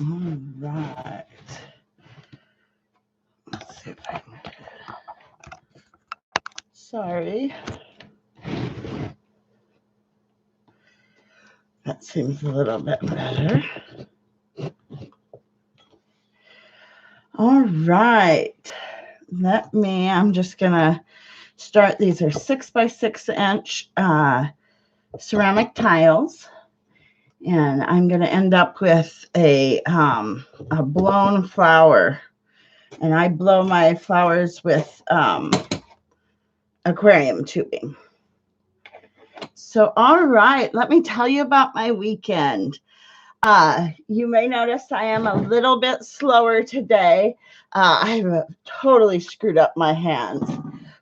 All right. Let's see if I can get it. Sorry. That seems a little bit better. All right. I'm just going to start. These are 6 by 6 inch ceramic tiles. And I'm going to end up with a blown flower. And I blow my flowers with aquarium tubing. So, all right, let me tell you about my weekend. You may notice I am a little bit slower today. I've totally screwed up my hands,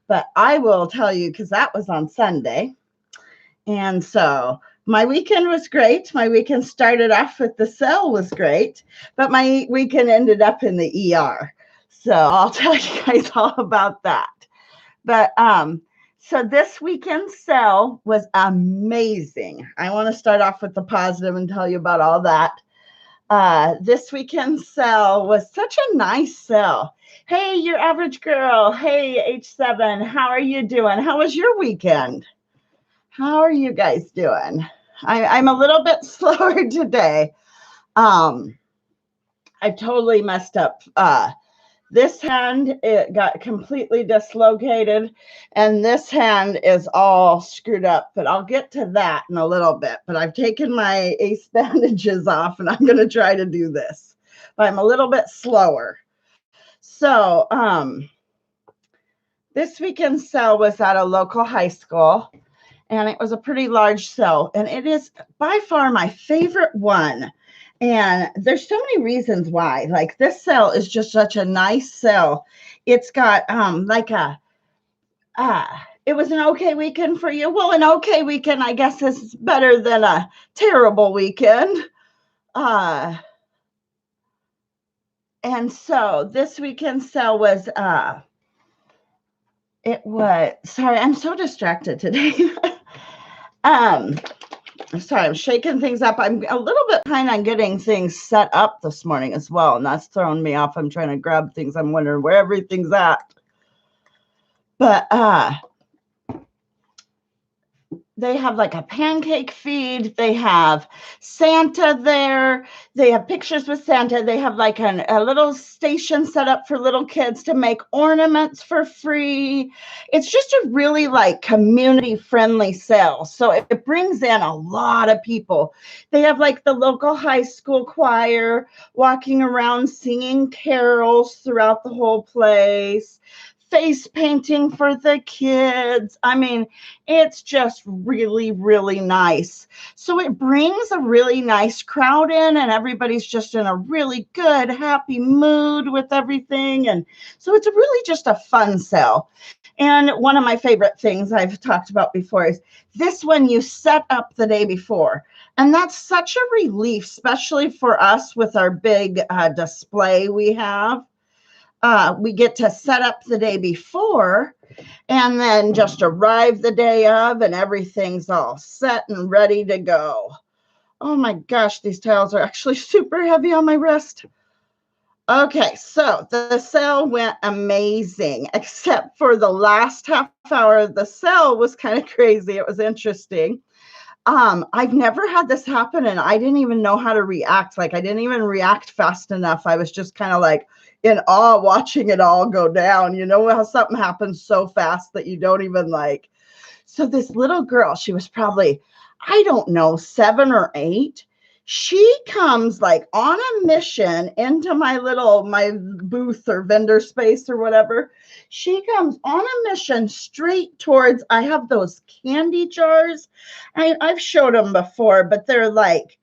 but I will tell you because that was on Sunday. And so my weekend was great. My weekend started off with the sale was great, but my weekend ended up in the ER. So I'll tell you guys all about that. But so this weekend's sale was amazing. I want to start off with the positive and tell you about all that. This weekend's sale was such a nice sale. Hey, your average girl. Hey, H7. How are you doing? How was your weekend? How are you guys doing? I'm a little bit slower today. I totally messed up. This hand, it got completely dislocated, and this hand is all screwed up, but I'll get to that in a little bit. But I've taken my ace bandages off, and I'm going to try to do this. But I'm a little bit slower. So this weekend's sale was at a local high school, and it was a pretty large sale, and it is by far my favorite one. And there's so many reasons why. Like this sale is just such a nice sale. It's got it was an okay weekend for you. Well, an okay weekend, I guess, is better than a terrible weekend. And so this weekend's sale was sorry, I'm so distracted today. Sorry, I'm shaking things up. I'm a little bit behind on getting things set up this morning as well, and that's throwing me off. I'm trying to grab things. I'm wondering where everything's at. But they have like a pancake feed. They have Santa there. They have pictures with Santa. They have like a little station set up for little kids to make ornaments for free. It's just a really like community friendly sale. So it brings in a lot of people. They have like the local high school choir walking around singing carols throughout the whole place. Face painting for the kids. I mean, it's just really, really nice. So it brings a really nice crowd in, and everybody's just in a really good, happy mood with everything. And so it's really just a fun sale. And one of my favorite things I've talked about before is this one you set up the day before. And that's such a relief, especially for us with our big display we have. We get to set up the day before and then just arrive the day of, and everything's all set and ready to go. Oh my gosh, these tiles are actually super heavy on my wrist. Okay, so the sale went amazing, except for the last half hour of the sale was kind of crazy. It was interesting. I've never had this happen, and I didn't even know how to react. Like I didn't even react fast enough. I was just kind of like in awe watching it all go down. You know how something happens so fast that you don't even like. So this little girl, she was probably, I don't know, 7 or 8. She comes like on a mission into my booth or vendor space or whatever. She comes on a mission straight towards, I have those candy jars. I've showed them before, but they're like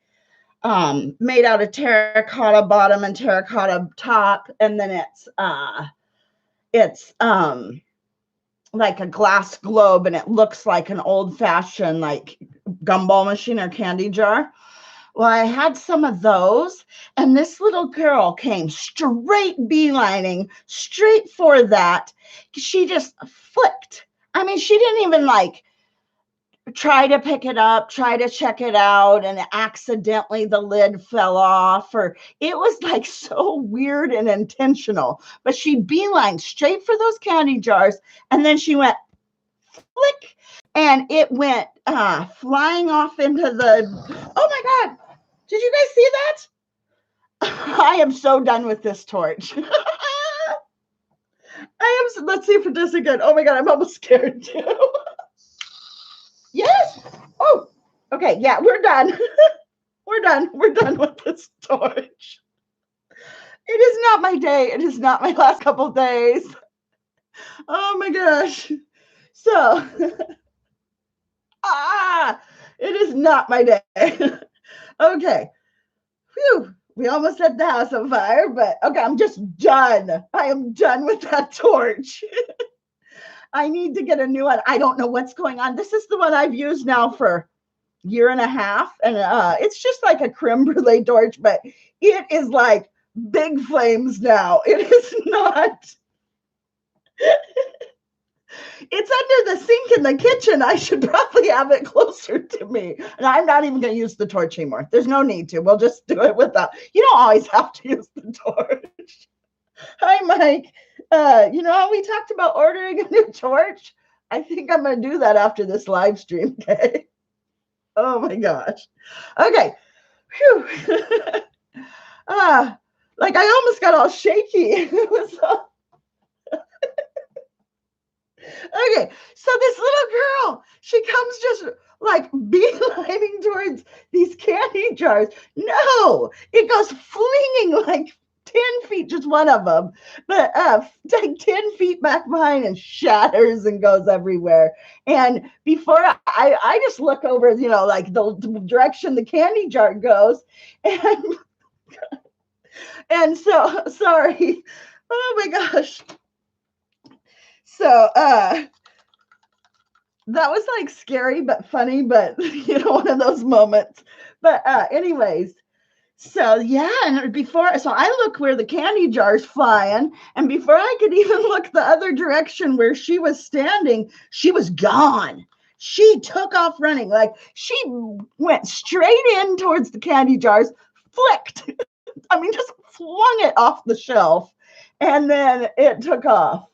made out of terracotta bottom and terracotta top. And then it's like a glass globe, and it looks like an old fashioned like gumball machine or candy jar. Well, I had some of those, and this little girl came straight beelining straight for that. She just flicked. I mean, she didn't even like try to pick it up, try to check it out, and accidentally the lid fell off, or it was like so weird and intentional. But she beelined straight for those candy jars, and then she went flick, and it went flying off into the, oh my God, did you guys see that? I am so done with this torch. Let's see if it does again. Oh my God, I'm almost scared too. Yes. Oh, okay. Yeah, we're done. We're done. We're done with this torch. It is not my day. It is not my last couple of days. Oh my gosh. So, it is not my day. Okay. Phew. We almost set the house on fire, but okay, I'm just done. I am done with that torch. I need to get a new one. I don't know what's going on. This is the one I've used now for a year and a half, and it's just like a creme brulee torch, but it is like big flames now. It is not. It's under the sink in the kitchen. I should probably have it closer to me. And I'm not even going to use the torch anymore. There's no need to. We'll just do it without. You don't always have to use the torch. Hi, Mike. You know how we talked about ordering a new torch? I think I'm going to do that after this live stream, okay? Oh my gosh. Okay. Phew. Like I almost got all shaky. It was all... Okay, so this little girl, she comes just like beelining towards these candy jars. No, it goes flinging like 10 feet, just one of them, but like 10 feet back behind and shatters and goes everywhere. And before I just look over, you know, like the direction the candy jar goes. And so, sorry. Oh my gosh. So that was like scary but funny, but you know, one of those moments. But anyways, so yeah, and so I look where the candy jar's flying, and before I could even look the other direction where she was standing, she was gone. She took off running, like she went straight in towards the candy jars, flicked. I mean, just flung it off the shelf, and then it took off.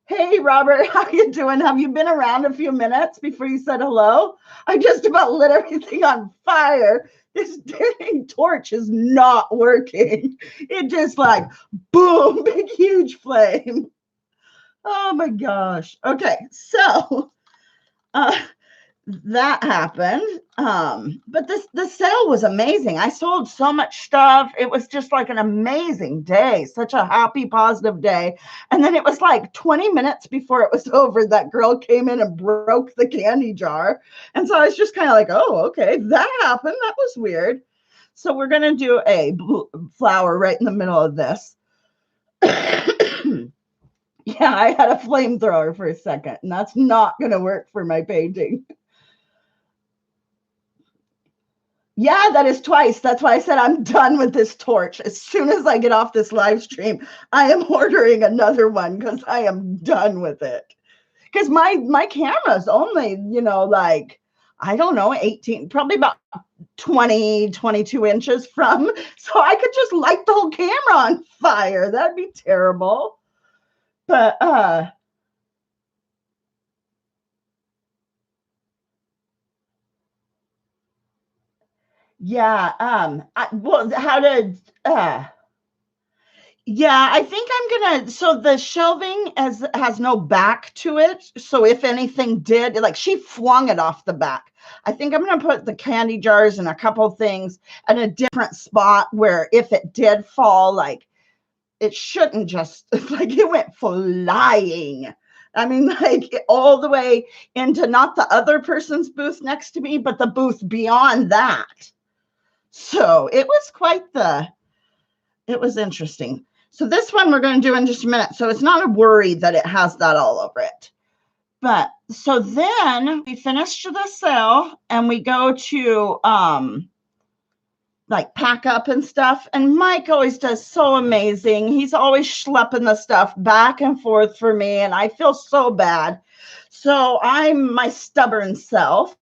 Hey, Robert, how you doing? Have you been around a few minutes before you said hello? I just about lit everything on fire. This dang torch is not working. It just like, boom, big, huge flame. Oh my gosh. Okay, so that happened. But the sale was amazing. I sold so much stuff. It was just like an amazing day, such a happy, positive day. And then it was like 20 minutes before it was over, that girl came in and broke the candy jar. And so I was just kind of like, oh, okay, that happened. That was weird. So we're going to do a flower right in the middle of this. Yeah, I had a flamethrower for a second, and that's not going to work for my painting. Yeah, that is twice. That's why I said I'm done with this torch. As soon as I get off this live stream, I am ordering another one because I am done with it. Because my camera's only, you know, like, I don't know, 18, probably about 20, 22 inches from. So I could just light the whole camera on fire. That'd be terrible. But yeah, yeah, I think I'm gonna, so the shelving has no back to it. So if anything did, like she flung it off the back. I think I'm gonna put the candy jars and a couple things at a different spot where if it did fall, like it shouldn't just, like it went flying. I mean, like all the way into not the other person's booth next to me, but the booth beyond that. So it was interesting. So this one we're going to do in just a minute. So it's not a worry that it has that all over it. But so then we finish the sale and we go to like pack up and stuff. And Mike always does so amazing. He's always schlepping the stuff back and forth for me. And I feel so bad. So I'm my stubborn self.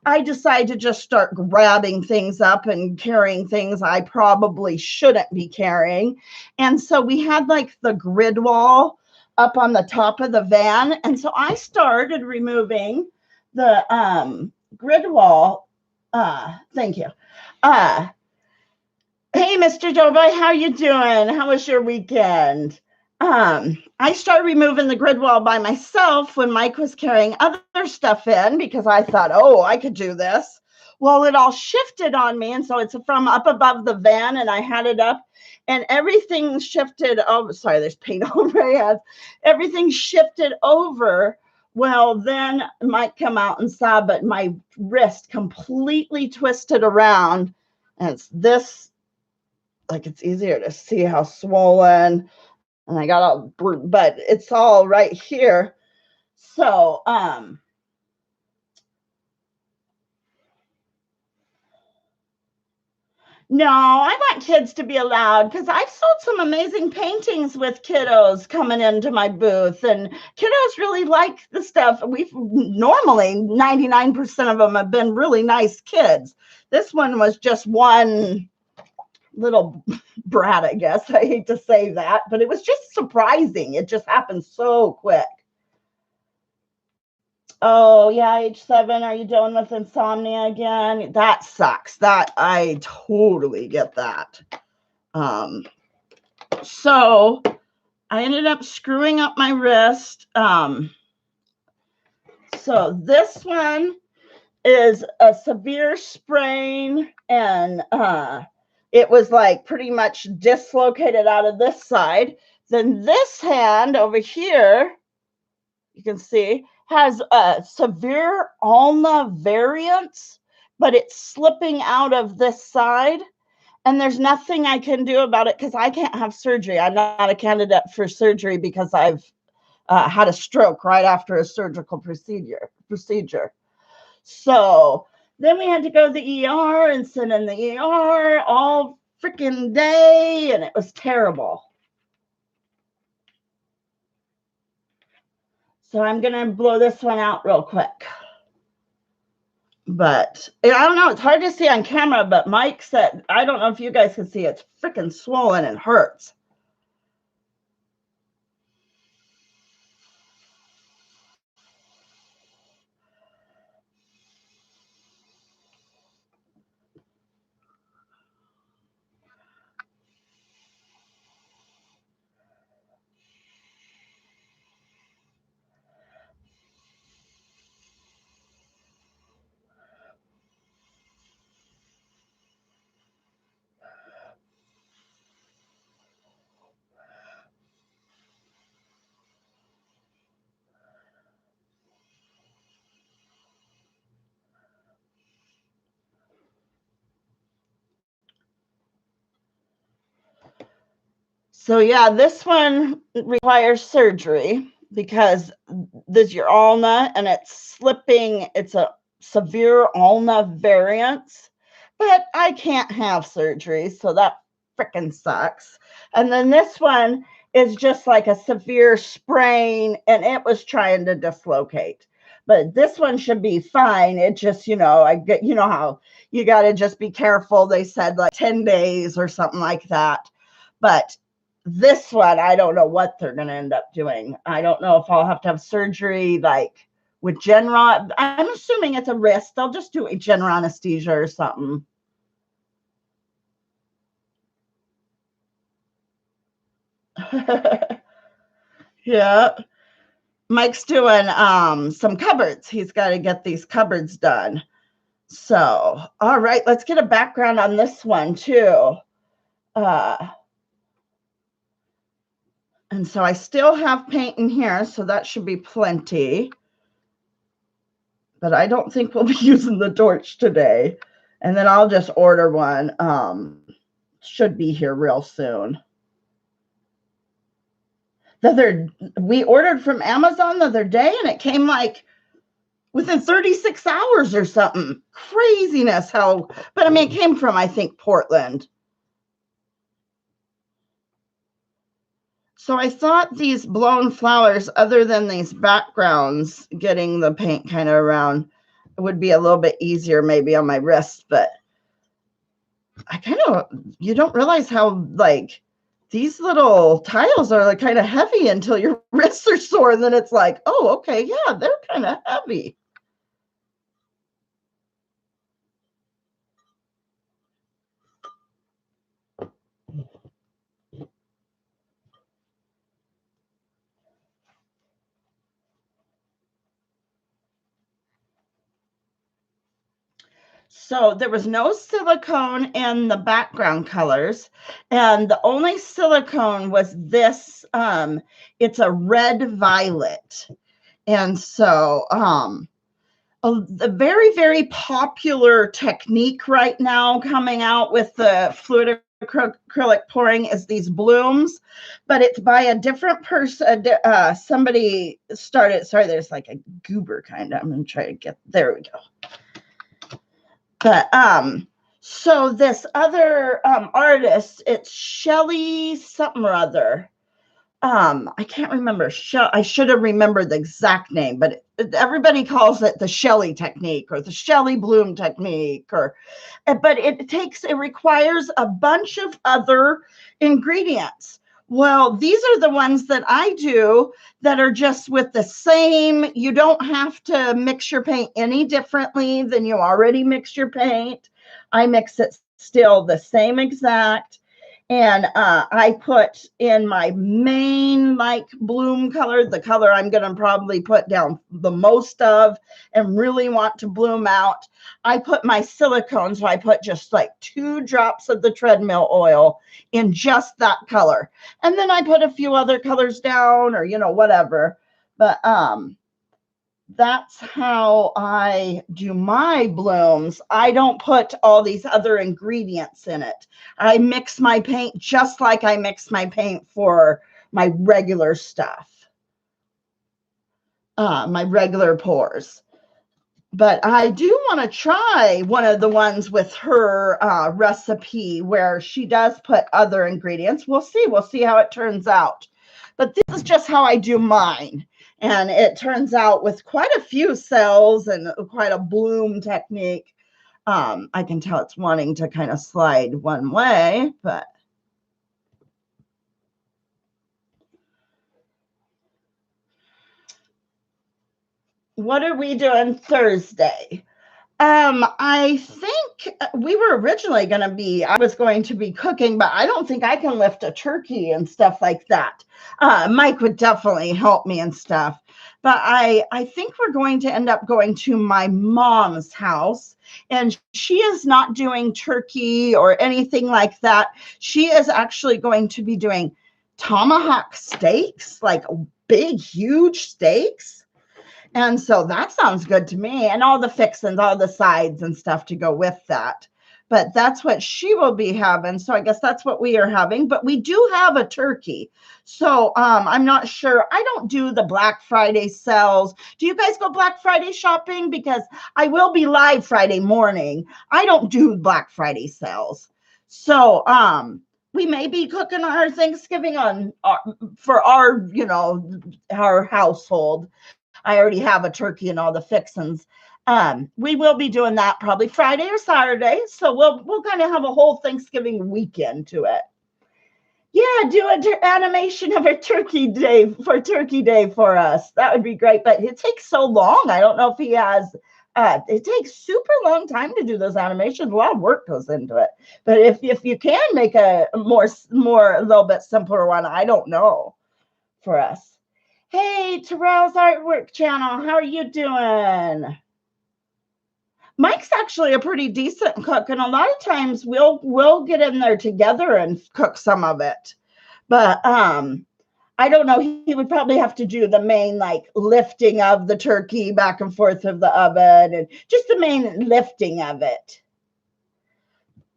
I decided to just start grabbing things up and carrying things I probably shouldn't be carrying. And so we had like the grid wall up on the top of the van. And so I started removing the grid wall. Thank you. Hey, Mr. Jovi, how you doing? How was your weekend? I started removing the grid wall by myself when Mike was carrying other stuff in because I thought, oh, I could do this. Well, it all shifted on me. And so it's from up above the van and I had it up and everything shifted. Oh, sorry, there's paint on my hands. Everything shifted over. Well, then Mike come out and saw, but my wrist completely twisted around. And it's this, like it's easier to see how swollen. And I got all, but it's all right here. So, no, I want kids to be allowed because I've sold some amazing paintings with kiddos coming into my booth, and kiddos really like the stuff. We've normally 99% of them have been really nice kids. This one was just one little brat, I guess. I hate to say that, but it was just surprising. It just happened so quick. Oh, yeah, age 7. Are you dealing with insomnia again? That sucks. That I totally get that. So I ended up screwing up my wrist. So this one is a severe sprain, and it was like pretty much dislocated out of this side. Then this hand over here, you can see, has a severe ulna variance, but it's slipping out of this side. And there's nothing I can do about it because I can't have surgery. I'm not a candidate for surgery because I've had a stroke right after a surgical procedure. So then we had to go to the ER and sit in the ER all freaking day, and it was terrible. So I'm going to blow this one out real quick. But I don't know. It's hard to see on camera, but Mike said, I don't know if you guys can see, it's freaking swollen and hurts. So yeah, this one requires surgery because this is your ulna and it's slipping. It's a severe ulna variance, but I can't have surgery, so that freaking sucks. And then this one is just like a severe sprain and it was trying to dislocate. But this one should be fine. It just, I get, how you got to just be careful. They said like 10 days or something like that. But this one, I don't know what they're going to end up doing. I don't know if I'll have to have surgery like with general. I'm assuming it's a wrist. They'll just do a general anesthesia or something. Yeah. Mike's doing some cupboards. He's got to get these cupboards done. So, all right, let's get a background on this one too. And so I still have paint in here, so that should be plenty. But I don't think we'll be using the torch today. And then I'll just order one. Should be here real soon. We ordered from Amazon the other day, and it came like within 36 hours or something. Craziness how, but I mean, it came from, I think, Portland. So I thought these blown flowers, other than these backgrounds, getting the paint kind of around, would be a little bit easier maybe on my wrist, but I kind of, you don't realize how like these little tiles are like kind of heavy until your wrists are sore. And then it's like, oh, okay, yeah, they're kind of heavy. So there was no silicone in the background colors, and the only silicone was this. It's a red violet, and so the very, very popular technique right now coming out with the fluid acrylic pouring is these blooms, but it's by a different person. Somebody started. Sorry, there's like a goober kind of. I'm gonna try to get there. We go. But so this other artist, it's Shelly something or other. I can't remember. I should have remembered the exact name, but everybody calls it the Shelly technique or the Shelly Bloom technique, or but it requires a bunch of other ingredients. Well, these are the ones that I do that are just with the same. You don't have to mix your paint any differently than you already mix your paint. I mix it still the same exact. And I put in my main like bloom color, the color I'm going to probably put down the most of and really want to bloom out. I put my silicone, so I put just like 2 drops of the treadmill oil in just that color. And then I put a few other colors down, or, you know, whatever. But that's how I do my blooms. I don't put all these other ingredients in it. I mix my paint just like I mix my paint for my regular stuff, my regular pours. But I do want to try one of the ones with her recipe where she does put other ingredients. We'll see. We'll see how it turns out. But this is just how I do mine. And it turns out with quite a few cells and quite a bloom technique. I can tell it's wanting to kind of slide one way, but what are we doing Thursday? I think we were originally I was going to be cooking, but I don't think I can lift a turkey and stuff like that. Mike would definitely help me and stuff. But I think we're going to end up going to my mom's house, and she is not doing turkey or anything like that. She is actually going to be doing tomahawk steaks, like big, huge steaks. And so that sounds good to me. And all the fixings, all the sides and stuff to go with that. But that's what she will be having. So I guess that's what we are having. But we do have a turkey. So I'm not sure. I don't do the Black Friday sales. Do you guys go Black Friday shopping? Because I will be live Friday morning. I don't do Black Friday sales. So we may be cooking our Thanksgiving for our, you know, our household. I already have a turkey and all the fixings. We will be doing that probably Friday or Saturday. So we'll kind of have a whole Thanksgiving weekend to it. Yeah, do an animation of a turkey day for us. That would be great. But it takes so long. I don't know if he has. It takes super long time to do those animations. A lot of work goes into it. But if you can make a a little bit simpler one, I don't know, for us. Hey, Terrell's Artwork Channel, how are you doing? Mike's actually a pretty decent cook, and a lot of times we'll get in there together and cook some of it. But I don't know. He would probably have to do the main like lifting of the turkey back and forth of the oven and just the main lifting of it.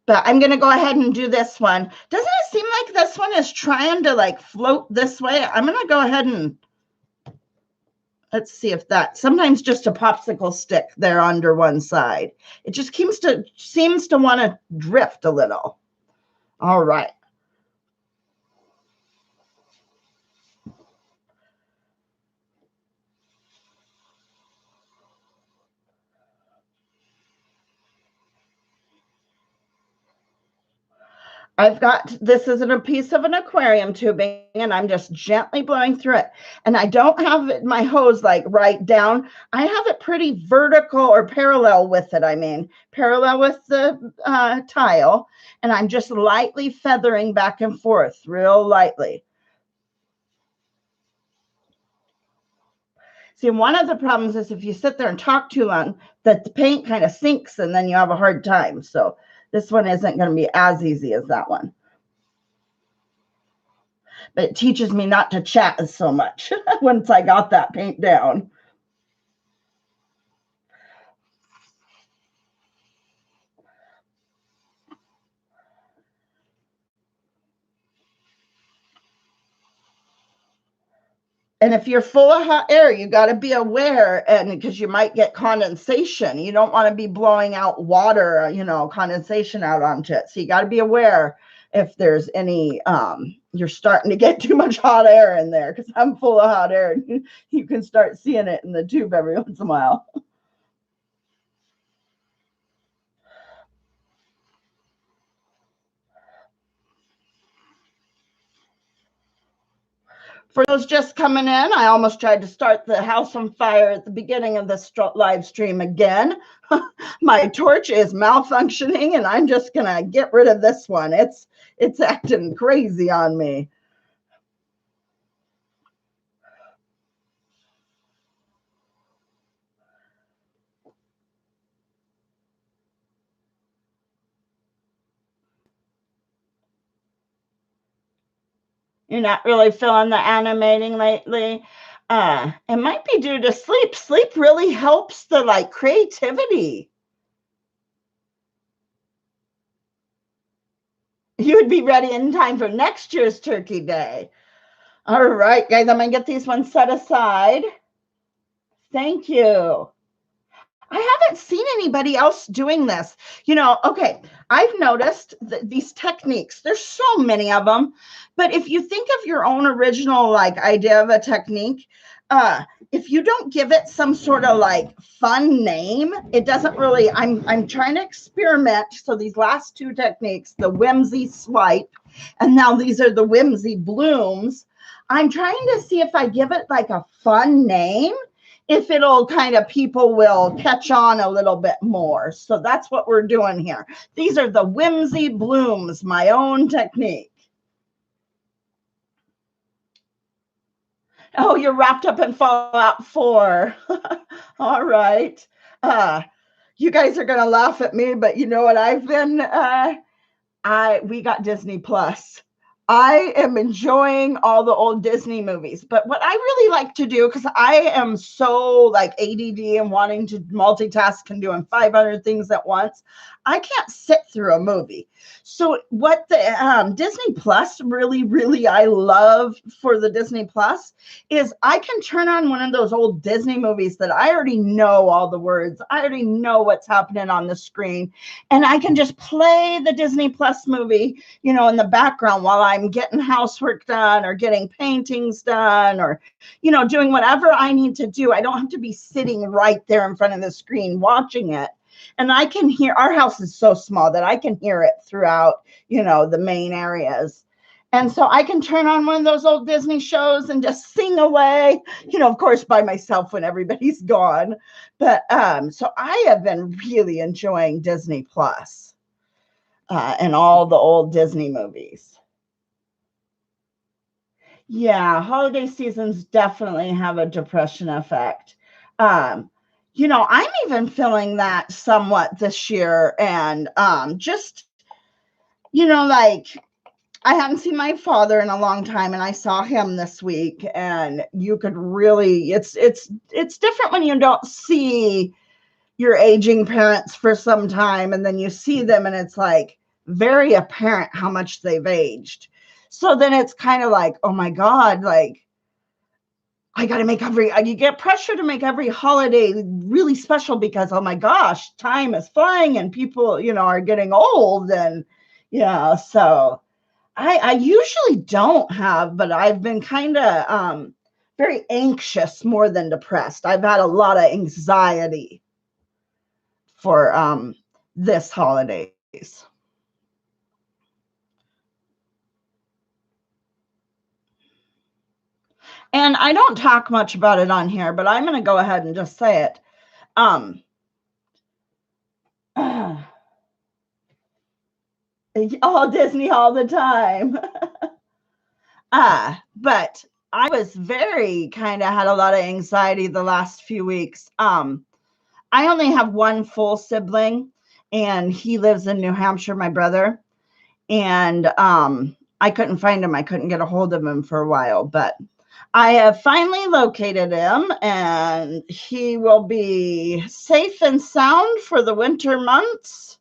But I'm gonna go ahead and do this one. Doesn't it seem like this one is trying to like float this way? I'm gonna go ahead and let's see if that, sometimes just a popsicle stick there under one side. It just seems to want to drift a little. All right. this is a piece of an aquarium tubing, and I'm just gently blowing through it. And I don't have my hose like right down. I have it pretty vertical or parallel with it. I mean, parallel with the tile. And I'm just lightly feathering back and forth, real lightly. See, one of the problems is if you sit there and talk too long, that the paint kind of sinks and then you have a hard time. So this one isn't going to be as easy as that one. But it teaches me not to chat so much once I got that paint down. And if you're full of hot air, you got to be aware, and because you might get condensation. You don't want to be blowing out water, condensation out onto it. So you got to be aware if there's any, you're starting to get too much hot air in there, because I'm full of hot air. And you can start seeing it in the tube every once in a while. For those just coming in, I almost tried to start the house on fire at the beginning of this live stream again. My torch is malfunctioning, and I'm just going to get rid of this one. It's acting crazy on me. You're not really feeling the animating lately. It might be due to sleep. Sleep really helps the creativity. You would be ready in time for next year's Turkey Day. All right, guys, I'm going to get these ones set aside. Thank you. I haven't seen anybody else doing this. Okay, I've noticed these techniques, there's so many of them, but if you think of your own original idea of a technique, if you don't give it some sort of fun name, it doesn't really, I'm trying to experiment. So these last two techniques, the Whimsy Swipe, and now these are the Whimsy Blooms. I'm trying to see if I give it a fun name, if it'll people will catch on a little bit more. So that's what we're doing here. These are the Whimsy Blooms, my own technique. Oh, you're wrapped up in Fallout 4. All right. You guys are going to laugh at me, but you know what I've been, we got Disney Plus. I am enjoying all the old Disney movies, but what I really like to do, because I am so ADD and wanting to multitask and doing 500 things at once, I can't sit through a movie. So what the Disney Plus really I love for the Disney Plus is I can turn on one of those old Disney movies that I already know all the words. I already know what's happening on the screen, and I can just play the Disney Plus movie, in the background while I'm getting housework done or getting paintings done or, doing whatever I need to do. I don't have to be sitting right there in front of the screen watching it. And I can hear, our house is so small that I can hear it throughout, the main areas. And so I can turn on one of those old Disney shows and just sing away, of course, by myself when everybody's gone. But so I have been really enjoying Disney Plus and all the old Disney movies. Yeah, holiday seasons definitely have a depression effect. I'm even feeling that somewhat this year. And just, I hadn't seen my father in a long time, and I saw him this week, and you could really, it's different when you don't see your aging parents for some time, and then you see them, and it's very apparent how much they've aged. So then it's kind of oh my God, I got to you get pressure to make every holiday really special because, oh my gosh, time is flying and people, are getting old. And yeah, so I usually don't have, but I've been kind of very anxious more than depressed. I've had a lot of anxiety for this holidays. And I don't talk much about it on here, but I'm going to go ahead and just say it. All Disney all the time. But I was very kind of had a lot of anxiety the last few weeks. I only have one full sibling, and he lives in New Hampshire, my brother. And I couldn't find him. I couldn't get a hold of him for a while, but I have finally located him, and he will be safe and sound for the winter months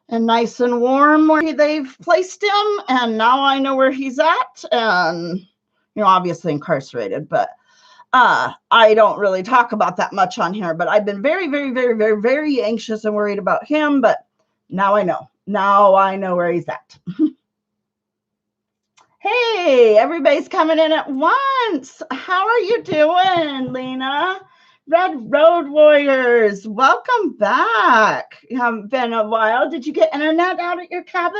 and nice and warm where they've placed him. And now I know where he's at, and, you know, obviously incarcerated, but I don't really talk about that much on here, but I've been very, very, very, very, very anxious and worried about him, but now I know. Now I know where he's at. Hey, everybody's coming in at once. How are you doing, Lena? Red Road Warriors, welcome back. You haven't been a while. Did you get internet out at your cabin?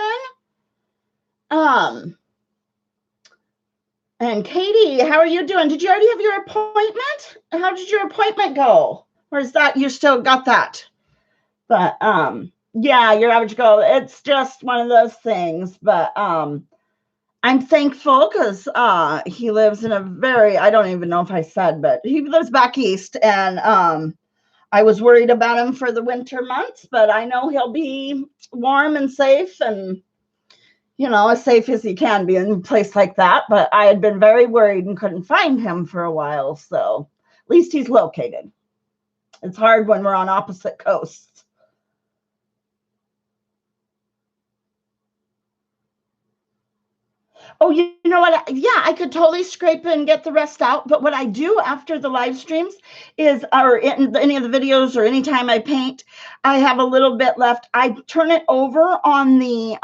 And Katie, how are you doing? Did you already have your appointment? How did your appointment go? Or is that you still got that? But yeah, your average goal. It's just one of those things. But I'm thankful because he lives in a very, I don't even know if I said, but he lives back east. And I was worried about him for the winter months, but I know he'll be warm and safe and, you know, as safe as he can be in a place like that. But I had been very worried and couldn't find him for a while. So at least he's located. It's hard when we're on opposite coasts. Oh, you know what? Yeah, I could totally scrape and get the rest out. But what I do after the live streams is, or in any of the videos or anytime I paint, I have a little bit left. I turn it over on the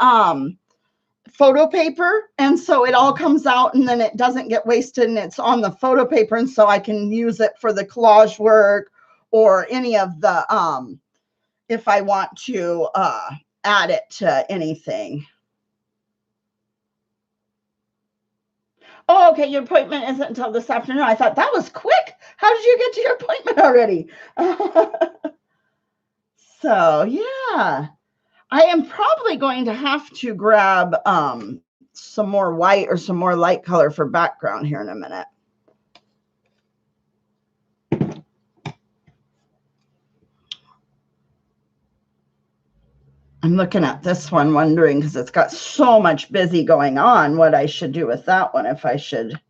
photo paper. And so it all comes out and then it doesn't get wasted and it's on the photo paper. And so I can use it for the collage work or any of the, if I want to add it to anything. Oh, okay, your appointment isn't until this afternoon. I thought that was quick. How did you get to your appointment already? So, yeah. I am probably going to have to grab some more white or some more light color for background here in a minute. I'm looking at this one wondering, because it's got so much busy going on, what I should do with that one, if I should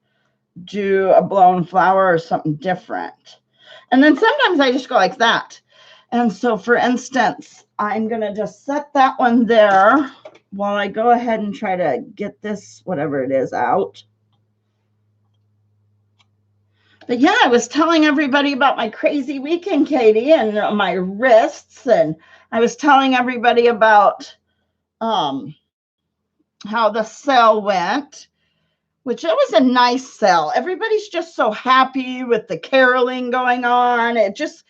do a blown flower or something different. And then sometimes I just go like that. And so, for instance, I'm going to just set that one there while I go ahead and try to get this, whatever it is, out. But yeah, I was telling everybody about my crazy weekend, Katie, and my wrists. And I was telling everybody about how the sale went, which it was a nice sale. Everybody's just so happy with the caroling going on. It's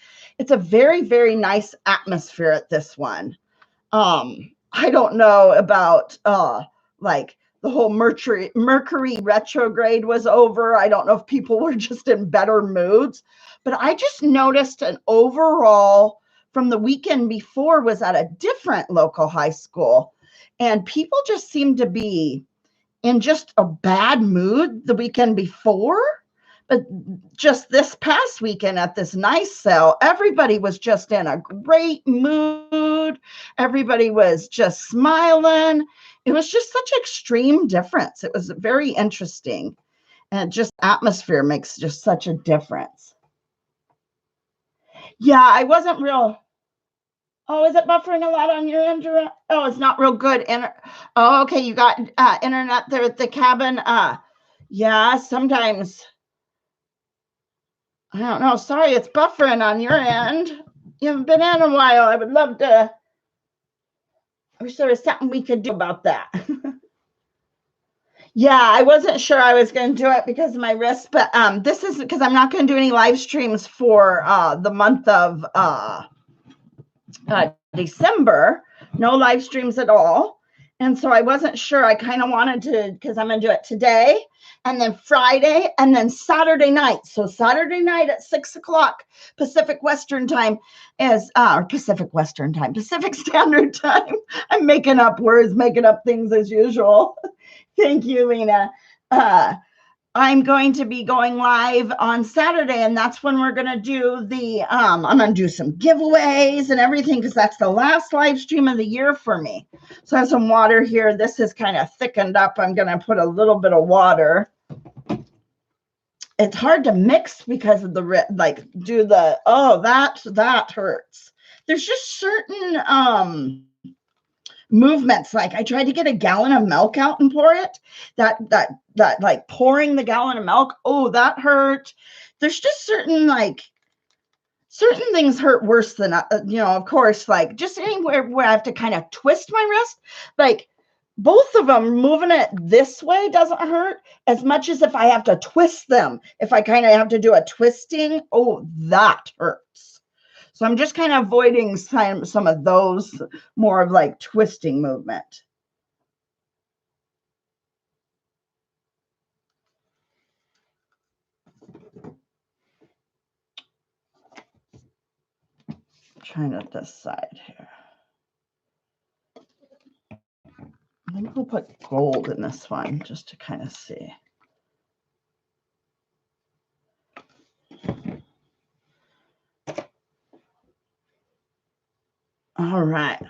a very, very nice atmosphere at this one. I don't know about like the whole Mercury retrograde was over. I don't know if people were just in better moods, but I just noticed an overall from the weekend before was at a different local high school, and people just seemed to be in just a bad mood the weekend before. But just this past weekend at this nice sale, everybody was just in a great mood. Everybody was just smiling. It was just such an extreme difference. It was very interesting. And just atmosphere makes just such a difference. Yeah, I wasn't real. Oh, is it buffering a lot on your end? Oh, it's not real good. Oh, okay. You got internet there at the cabin. Yeah, sometimes. I don't know. Sorry, it's buffering on your end. You haven't been in a while. I would love to. I wish there was something we could do about that. Yeah, I wasn't sure I was going to do it because of my wrist, but this is because I'm not going to do any live streams for the month of December. No live streams at all. And so I wasn't sure. I kind of wanted to, because I'm going to do it today and then Friday and then Saturday night. So Saturday night at 6 o'clock Pacific Western time is, Pacific Western time, Pacific Standard Time. I'm making up words, making up things as usual. Thank you, Lena. I'm going to be going live on Saturday, and that's when we're going to do the, I'm going to do some giveaways and everything, because that's the last live stream of the year for me. So I have some water here. This is kind of thickened up. I'm going to put a little bit of water. It's hard to mix because of the, like, do the, oh, that hurts. There's just certain, movements. Like I tried to get a gallon of milk out and pour it. That like pouring the gallon of milk. Oh, that hurt. There's just certain things hurt worse than, of course, like just anywhere where I have to kind of twist my wrist. Like both of them, moving it this way doesn't hurt as much as if I have to twist them. If I kind of have to do a twisting, oh, that hurts. So I'm just kind of avoiding some of those, more of like twisting movement. Trying to decide here. I think we'll put gold in this one just to kind of see. All right.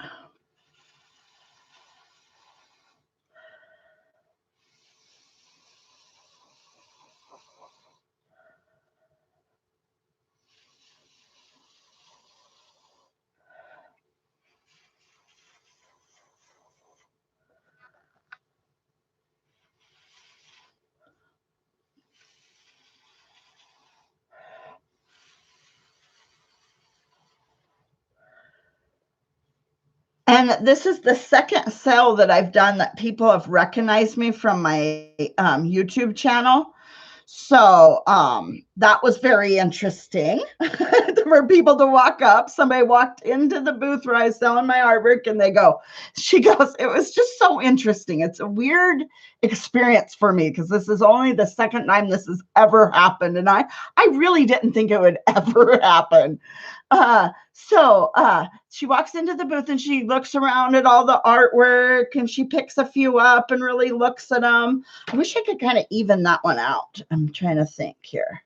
And this is the second sale that I've done that people have recognized me from my YouTube channel. So that was very interesting. For people to walk up. Somebody walked into the booth where I was selling my artwork and she goes, it was just so interesting. It's a weird experience for me because this is only the second time this has ever happened. And I really didn't think it would ever happen. So she walks into the booth and she looks around at all the artwork and she picks a few up and really looks at them. I wish I could kind of even that one out. I'm trying to think here.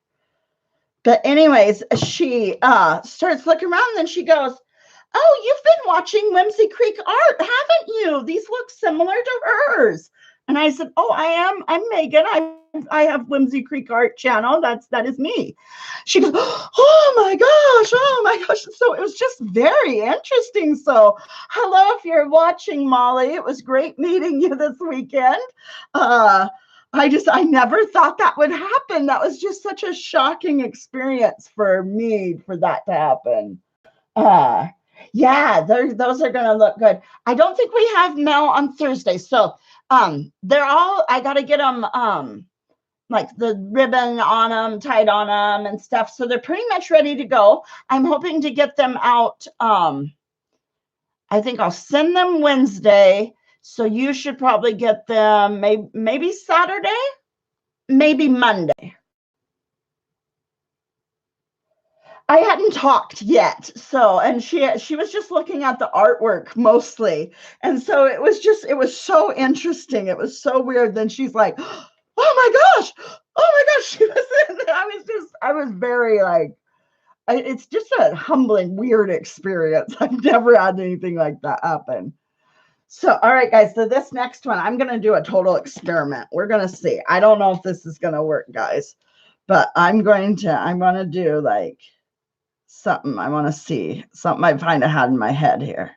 But anyways, she starts looking around and then she goes, oh, you've been watching Whimsy Creek art, haven't you? These look similar to hers. And I said, oh, I am. I'm Megan. I have Whimsy Creek art channel. That is me. She goes, oh my gosh. So it was just very interesting. So hello, if you're watching, Molly. It was great meeting you this weekend. I never thought that would happen. That was just such a shocking experience for me for that to happen. Yeah, those are going to look good. I don't think we have Mel on Thursday. So they're all, I got to get them like the ribbon on them, tied on them and stuff. So they're pretty much ready to go. I'm hoping to get them out. I think I'll send them Wednesday. So you should probably get them maybe Saturday, maybe Monday. I hadn't talked yet. So, and she was just looking at the artwork mostly. And so it was so interesting. It was so weird. Then she's like, oh my gosh. She was I was very like, it's just a humbling, weird experience. I've never had anything like that happen. So, all right, guys. So this next one, I'm going to do a total experiment. We're going to see. I don't know if this is going to work, guys, but I'm going to do like something. I want to see something I kind of had in my head here.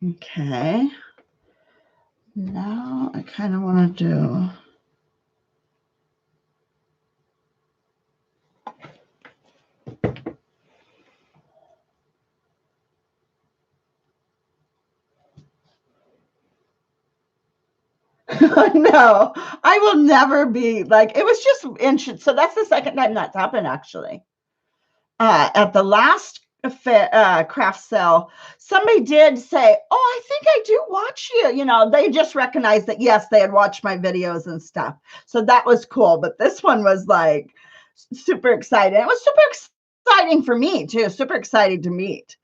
Okay. Now I kind of want to do. No, I will never be like, it was just interesting. So that's the second time that's happened, actually. At the last craft sale, somebody did say, "Oh, I think I do watch you." You know, they just recognized that, yes, they had watched my videos and stuff. So that was cool. But this one was like super exciting. It was super exciting for me too. Super excited to meet.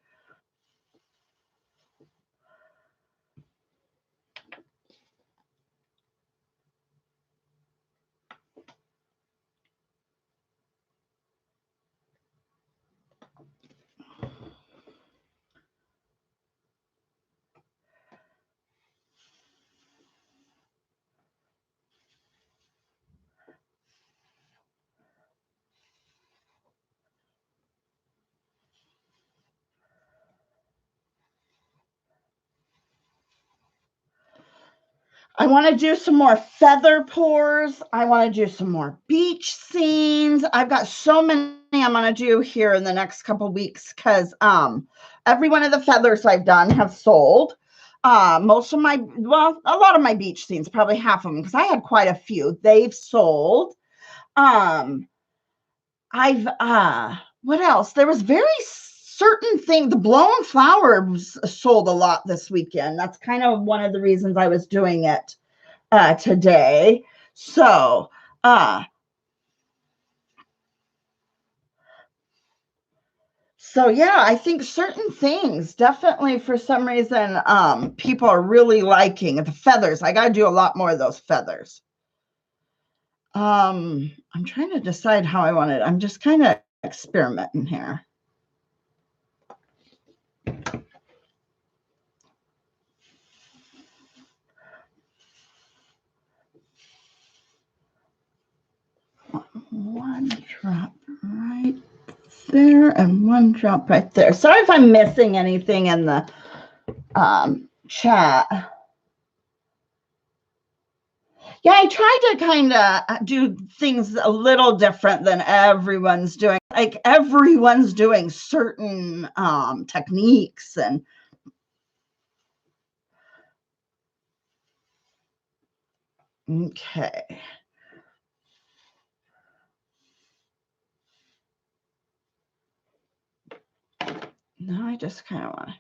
I want to do some more feather pours. I want to do some more beach scenes. I've got so many I'm going to do here in the next couple weeks because every one of the feathers I've done have sold. Most of my, well, a lot of my beach scenes, probably half of them, because I had quite a few. They've sold. What else? There was very certain thing. The blown flowers sold a lot this weekend. That's kind of one of the reasons I was doing it today. So yeah, I think certain things definitely for some reason people are really liking the feathers. I got to do a lot more of those feathers. I'm trying to decide how I want it. I'm just kind of experimenting here. One drop right there and one drop right there. Sorry if I'm missing anything in the chat. Yeah, I try to kind of do things a little different than everyone's doing. Like everyone's doing certain techniques and okay. Now I just kind of want to.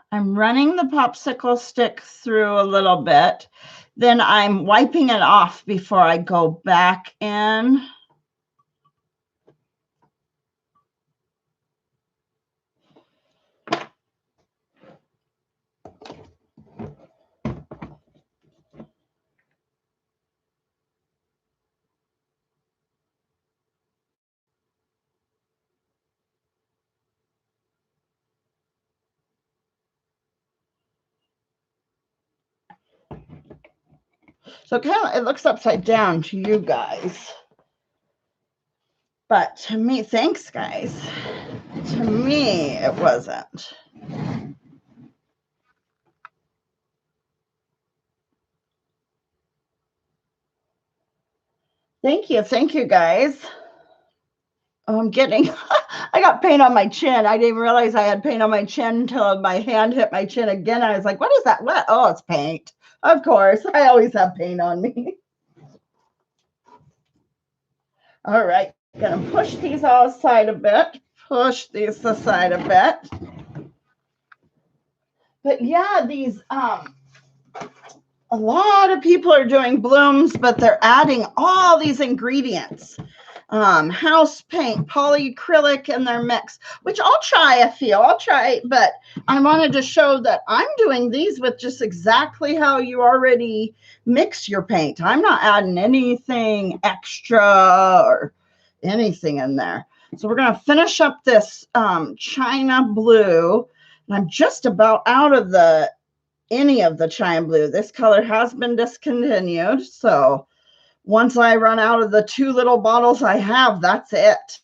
I'm running the popsicle stick through a little bit. Then I'm wiping it off before I go back in. So kind of, it looks upside down to you guys. But to me, thanks guys. To me, it wasn't. Thank you guys. I'm getting, I got paint on my chin. I didn't realize I had paint on my chin until my hand hit my chin again. I was like, what is that? What? Oh, it's paint. Of course, I always have paint on me. All right, gonna push these all aside a bit. Push these aside a bit. But yeah, these, a lot of people are doing blooms, but they're adding all these ingredients. House paint, polyacrylic in their mix, which I'll try a few. I'll try, but I wanted to show that I'm doing these with just exactly how you already mix your paint. I'm not adding anything extra or anything in there. So we're going to finish up this China blue. And I'm just about out of any of the China blue. This color has been discontinued. So once I run out of the 2 little bottles I have, that's it.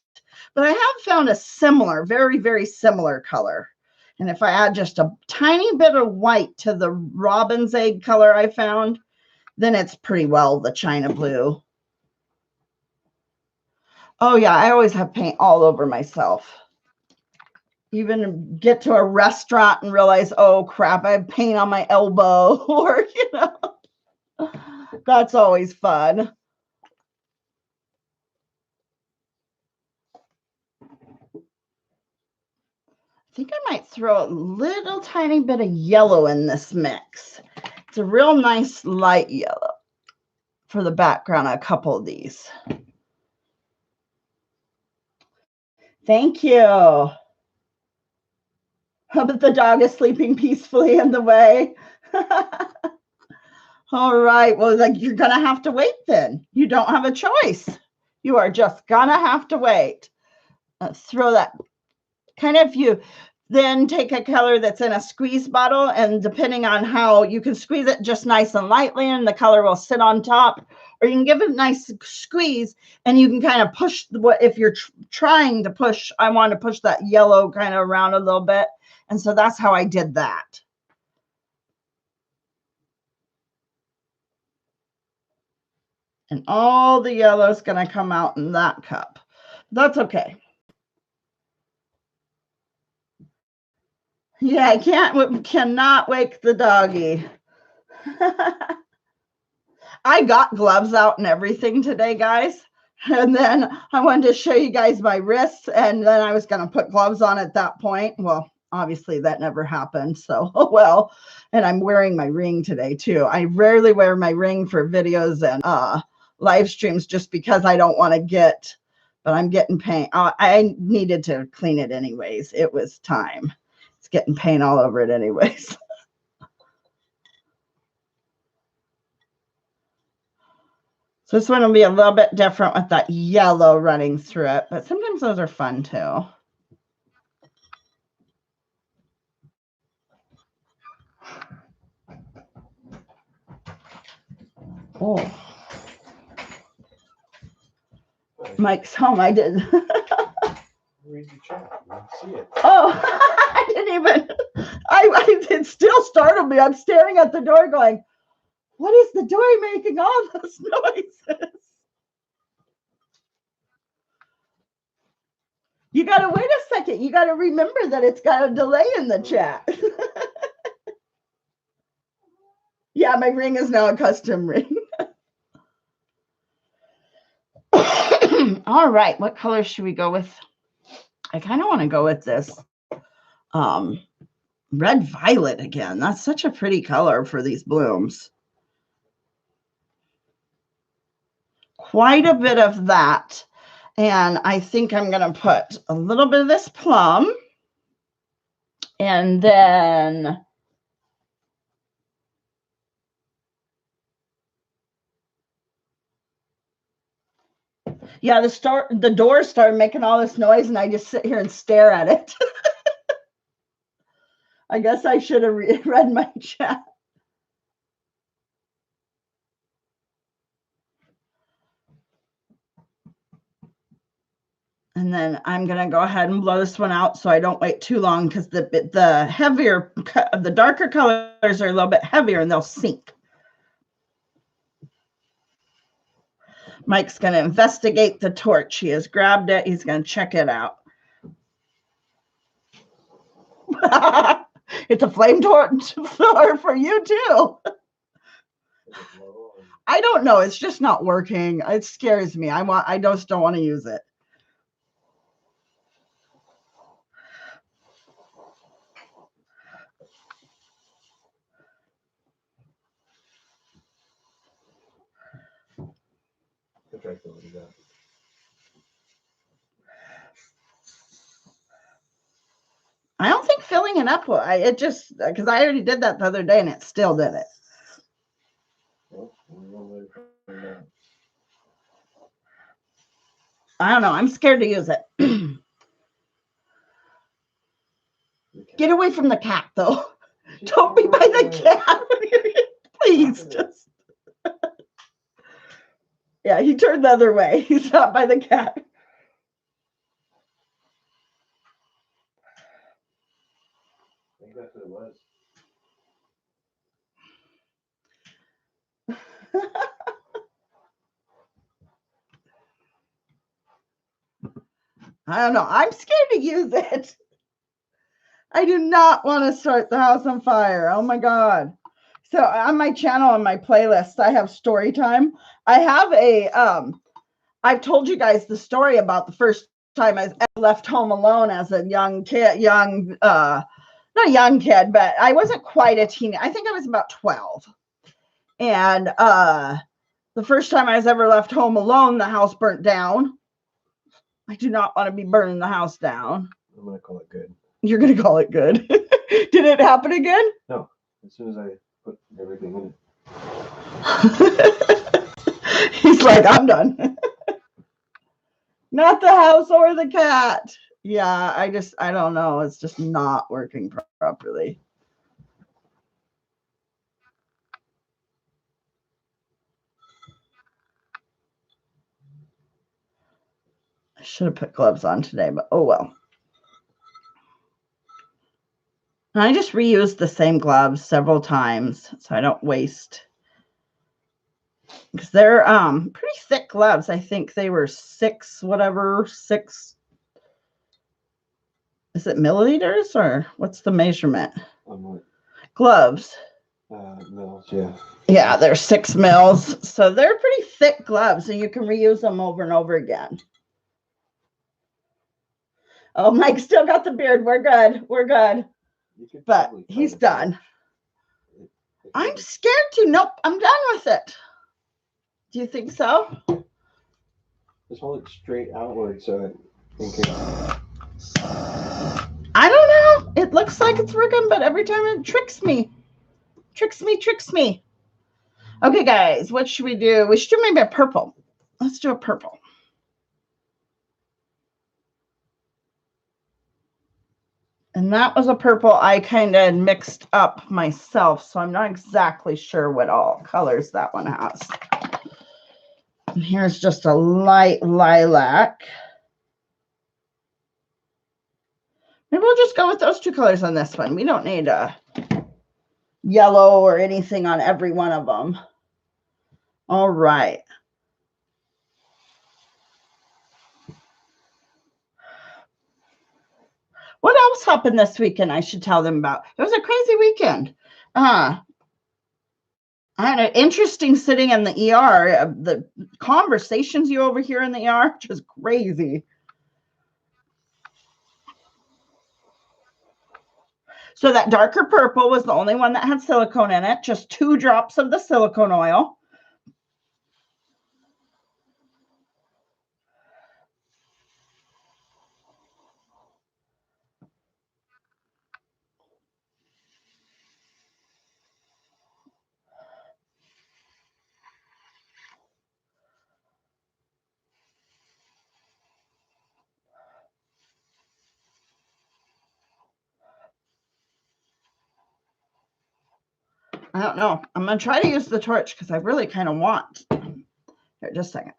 But I have found a similar, very, very similar color. And if I add just a tiny bit of white to the robin's egg color I found, then it's pretty well the China blue. Oh yeah, I always have paint all over myself. Even get to a restaurant and realize, oh crap, I have paint on my elbow, or, you know, that's always fun. I think I might throw a little tiny bit of yellow in this mix. It's a real nice light yellow for the background of a couple of these. Thank you. But the dog is sleeping peacefully in the way. All right. Well, like, you're going to have to wait then. You don't have a choice. You are just going to have to wait. Throw that kind of, you then take a color that's in a squeeze bottle, and depending on how you can squeeze it just nice and lightly, and the color will sit on top, or you can give it a nice squeeze and you can kind of push what, if you're trying to push, I want to push that yellow kind of around a little bit. And so that's how I did that. And all the yellow is going to come out in that cup. That's okay. Yeah, I cannot wake the doggy. I got gloves out and everything today, guys. And then I wanted to show you guys my wrists, and then I was going to put gloves on at that point. Well, obviously that never happened. So, oh well. And I'm wearing my ring today too. I rarely wear my ring for videos and live streams just because I don't want to get, but I'm getting paint. I needed to clean it anyways. It was time. It's getting paint all over it anyways. So this one will be a little bit different with that yellow running through it, but sometimes those are fun too. Oh. Mike's home. I did. Read the chat. You can see it. Oh, I didn't even. It still startled me. I'm staring at the door going, what is the door making all those noises? You got to wait a second. You got to remember that it's got a delay in the chat. Yeah, my ring is now a custom ring. All right, what color should we go with? I kind of want to go with this red violet again. That's such a pretty color for these blooms. Quite a bit of that. And I think I'm going to put a little bit of this plum. And then yeah, the door started making all this noise, and I just sit here and stare at it. I guess I should have read my chat. And then I'm going to go ahead and blow this one out so I don't wait too long, because the heavier, the darker colors are a little bit heavier and they'll sink. Mike's going to investigate the torch. He has grabbed it. He's going to check it out. It's a flame torch for you too. I don't know. It's just not working. It scares me. I just don't want to use it. I don't think filling it up will. It just, because I already did that the other day and it still did it. I don't know. I'm scared to use it. Get away from the cat, though. Don't be by the cat. Please, just. Yeah, he turned the other way. He's not by the cat. Maybe that's what it was. I don't know. I'm scared to use it. I do not want to start the house on fire. Oh my God. So on my channel, on my playlist, I have story time. I have I've told you guys the story about the first time I left home alone as a young kid, not a young kid, but I wasn't quite a teen. I think I was about 12. And the first time I was ever left home alone, the house burnt down. I do not want to be burning the house down. I'm going to call it good. You're going to call it good. Did it happen again? No. As soon as I put everything in it. He's like, I'm done. Not the house or the cat. Yeah, I don't know. It's just not working properly. I should have put gloves on today, but oh well. And I just reused the same gloves several times so I don't waste. Because they're pretty thick gloves. I think they were 6. Is it milliliters or what's the measurement? Gloves. Mils, yeah. Yeah, they're 6 mils. So they're pretty thick gloves and you can reuse them over and over again. Oh, Mike still got the beard. We're good. We're good. But he's done. I'm scared to. Nope, I'm done with it. Do you think so? Just hold it straight outward so I think it... I don't know. It looks like it's working, but every time it tricks me. Tricks me. Okay, guys, what should we do? We should do maybe a purple. Let's do a purple. And that was a purple I kind of mixed up myself, so I'm not exactly sure what all colors that one has. And here's just a light lilac. Maybe we'll just go with those 2 colors on this one. We don't need a yellow or anything on every one of them. All right. What else happened this weekend I should tell them about? It was a crazy weekend. I had an interesting sitting in the ER. The conversations you overhear in the ER, just crazy. So that darker purple was the only one that had silicone in it, just 2 drops of the silicone oil. I don't know. I'm going to try to use the torch because I really kind of want. Here, just a second.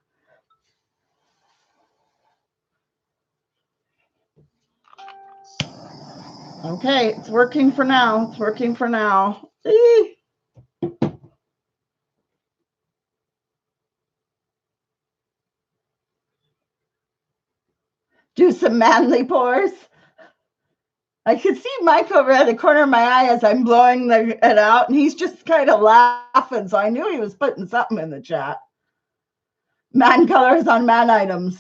Okay, it's working for now. It's working for now. Eee. Do some manly pores. I could see Mike over at the corner of my eye as I'm blowing it out, and he's just kind of laughing. So I knew he was putting something in the chat. Man colors on man items.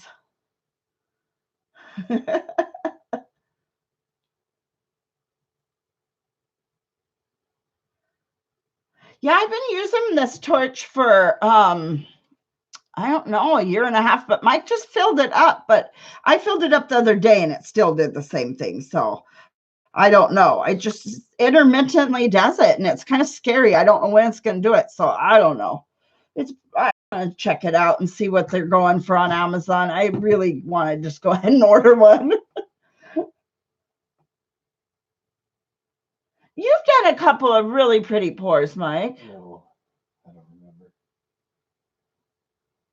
Yeah, I've been using this torch for, I don't know, 1.5 years, but Mike just filled it up. But I filled it up the other day, and it still did the same thing. So I don't know. It just intermittently does it, and it's kind of scary. I don't know when it's going to do it, so I don't know. I'm going to check it out and see what they're going for on Amazon. I really want to just go ahead and order one. You've done a couple of really pretty pours, Mike. No, I don't remember.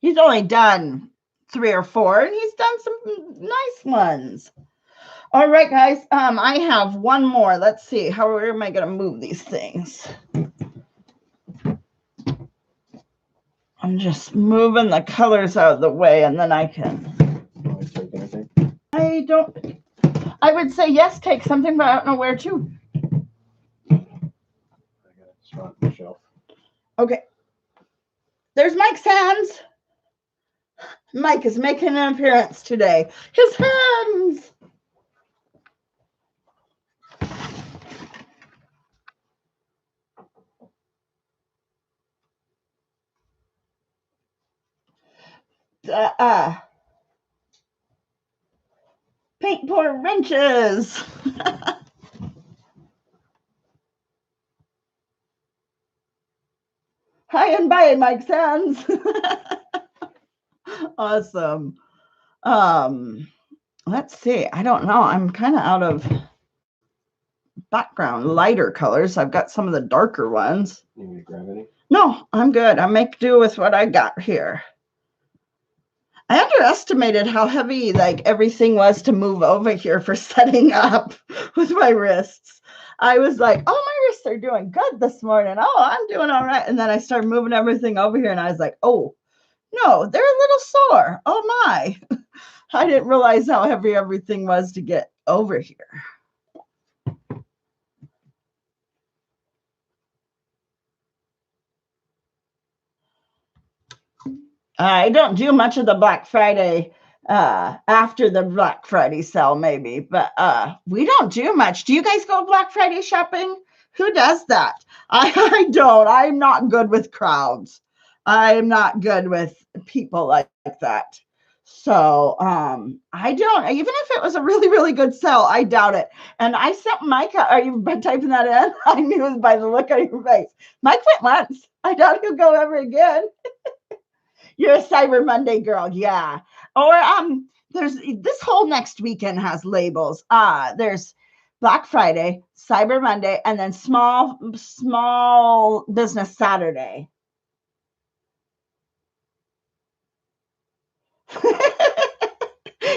He's only done 3 or 4, and he's done some nice ones. All right, guys. I have one more. Let's see. Where am I going to move these things? I'm just moving the colors out of the way, and then I can. I don't. I would say yes, take something, but I don't know where to. I got a spot on the shelf. Okay. There's Mike's hands. Mike is making an appearance today. His hands. Paint pour wrenches. Hi and bye, Mike's hands. Awesome. Let's see. I don't know. I'm kind of out of background lighter colors. I've got some of the darker ones. You need to grab any? No, I'm good. I make do with what I got here. I underestimated how heavy like everything was to move over here for setting up with my wrists. I was like, oh, my wrists are doing good this morning. Oh, I'm doing all right. And then I started moving everything over here and I was like, oh, no, they're a little sore. Oh, my. I didn't realize how heavy everything was to get over here. I don't do much of the Black Friday after the Black Friday sale, maybe, but we don't do much. Do you guys go Black Friday shopping? Who does that? I don't. I'm not good with crowds. I'm not good with people like that. So I don't, even if it was a really, really good sale, I doubt it. And I sent Mike, are you typing that in? I knew it was by the look on your face. Mike went once. I doubt he'll go ever again. You're a Cyber Monday girl, yeah. Or there's this whole next weekend has labels. There's Black Friday, Cyber Monday, and then small business Saturday.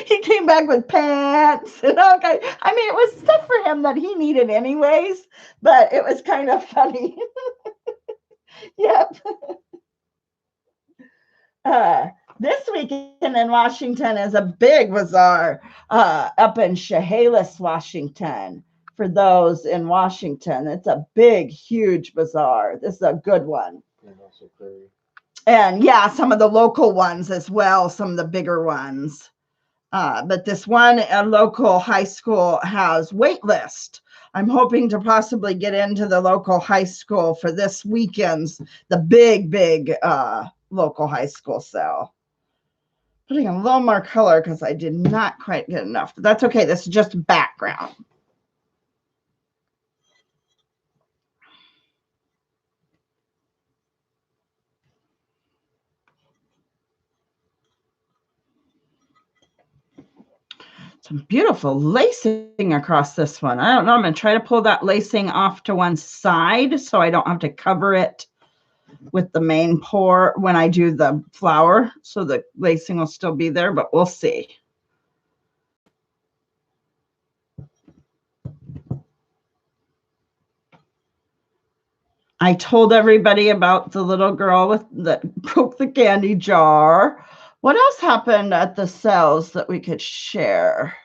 He came back with pants and okay. I mean, it was stuff for him that he needed anyways, but it was kind of funny. Yep. This weekend in Washington is a big bazaar up in Chehalis, Washington. For those in Washington, it's a big, huge bazaar. This is a good one. And also Prairie. And yeah, some of the local ones as well, some of the bigger ones. But this one local high school has wait list. I'm hoping to possibly get into the local high school for this weekend's, the big local high school sale. Putting a little more color because I did not quite get enough, but that's okay. This is just background. Some beautiful lacing across this one. I don't know. I'm going to try to pull that lacing off to one side so I don't have to cover it with the main pour when I do the flower. So the lacing will still be there, but we'll see. I told everybody about the little girl that broke the candy jar. What else happened at the sales that we could share?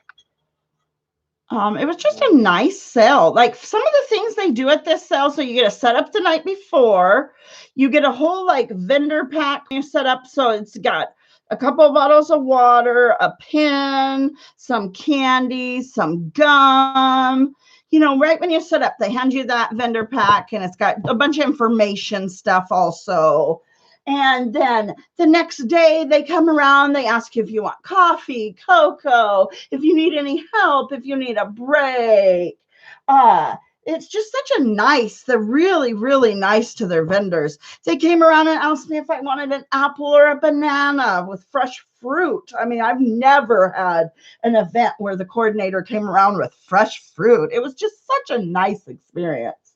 It was just a nice sale. Like some of the things they do at this sale, so you get a setup the night before. You get a whole like vendor pack you set up. So it's got a couple of bottles of water, a pen, some candy, some gum. You know, right when you set up, they hand you that vendor pack and it's got a bunch of information stuff also. And then the next day they come around, they ask you if you want coffee, cocoa, if you need any help, if you need a break. It's just such a nice, they're really, really nice to their vendors. They came around and asked me if I wanted an apple or a banana with fresh fruit. I mean, I've never had an event where the coordinator came around with fresh fruit. It was just such a nice experience.